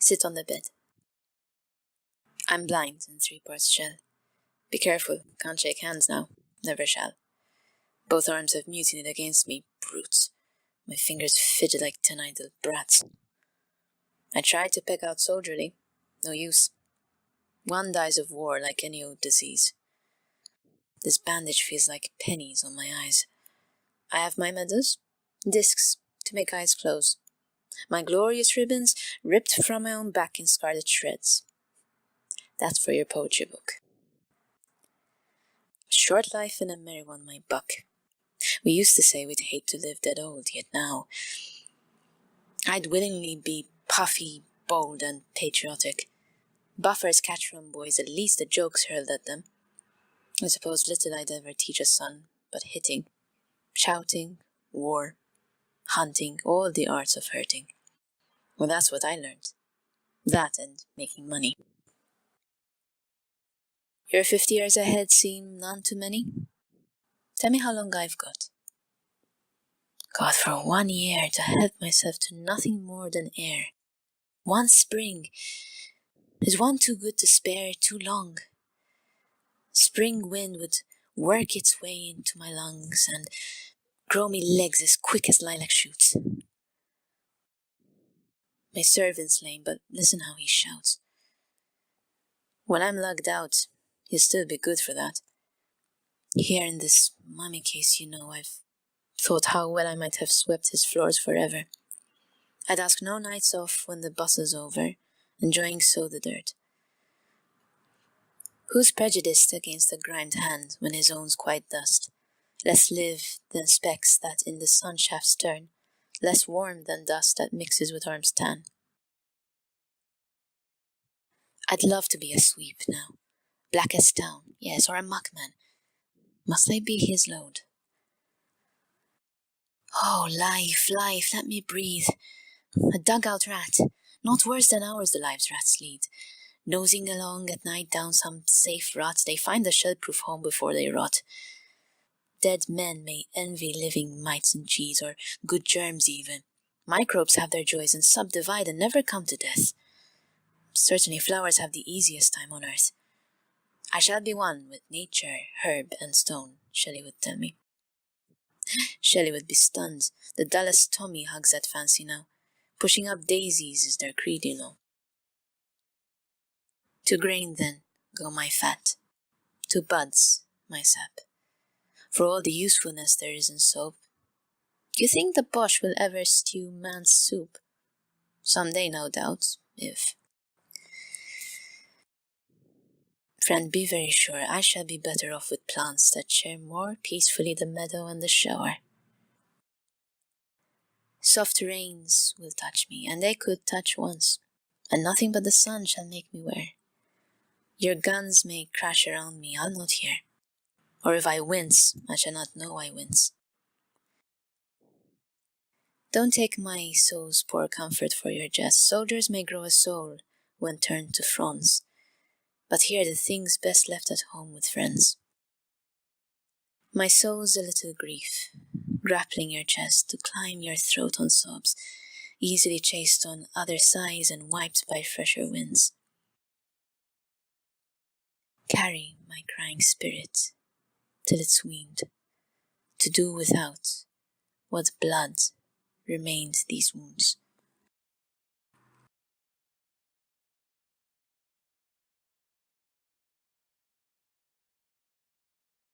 Sit on the bed. I'm blind and 3 parts shell. Be careful, can't shake hands now. Never shall. Both arms have mutinied against me, brutes. My fingers fidget like 10 idle brats. I tried to peck out soldierly. No use. One dies of war like any old disease. This bandage feels like pennies on my eyes. I have my medals, discs to make eyes close. My glorious ribbons ripped from my own back in scarlet shreds. That's for your poetry book. A short life and a merry one, my buck. We used to say we'd hate to live dead old, yet now I'd willingly be puffy, bold, and patriotic. Buffers catch from boys at least the jokes hurled at them. I suppose little I'd ever teach a son, but hitting, shouting, war, hunting, all the arts of hurting. Well, that's what I learned. That and making money. Your 50 years ahead seem none too many? Tell me how long I've got. God, for 1 year to help myself to nothing more than air. One spring. Is one too good to spare too long? Spring wind would work its way into my lungs and grow me legs as quick as lilac shoots. My servant's lame, but listen how he shouts. When I'm lugged out, he'll still be good for that. Here in this mummy case, I've thought how well I might have swept his floors forever. I'd ask no nights off when the bus is over, enjoying so the dirt. Who's prejudiced against a grimed hand when his own's quite dust? Less live than specks that in the sun shafts turn, less warm than dust that mixes with arms tan. I'd love to be a sweep now, black as town, yes, or a muckman. Must I be his load? Oh, life, let me breathe. A dugout rat, not worse than ours the lives rats lead. Nosing along at night down some safe rot, they find a shell-proof home before they rot. Dead men may envy living mites and cheese, or good germs even. Microbes have their joys and subdivide and never come to death. Certainly flowers have the easiest time on earth. I shall be one with nature, herb, and stone, Shelley would tell me. Shelley would be stunned. The dullest Tommy hugs that fancy now. Pushing up daisies is their creed, To grain, then, go my fat. To buds, my sap. For all the usefulness there is in soap. Do you think the Boche will ever stew man's soup? Some day, no doubt, if. Friend, be very sure I shall be better off with plants that share more peacefully the meadow and the shower. Soft rains will touch me, and they could touch once, and nothing but the sun shall make me wear. Your guns may crash around me, I'll not hear. Or if I wince, I shall not know I wince. Don't take my soul's poor comfort for your jest. Soldiers may grow a soul when turned to fronts, but here the thing's best left at home with friends. My soul's a little grief, grappling your chest to climb your throat on sobs, easily chased on other sighs and wiped by fresher winds. Carry my crying spirit till it's weaned, to do without what blood remained these wounds.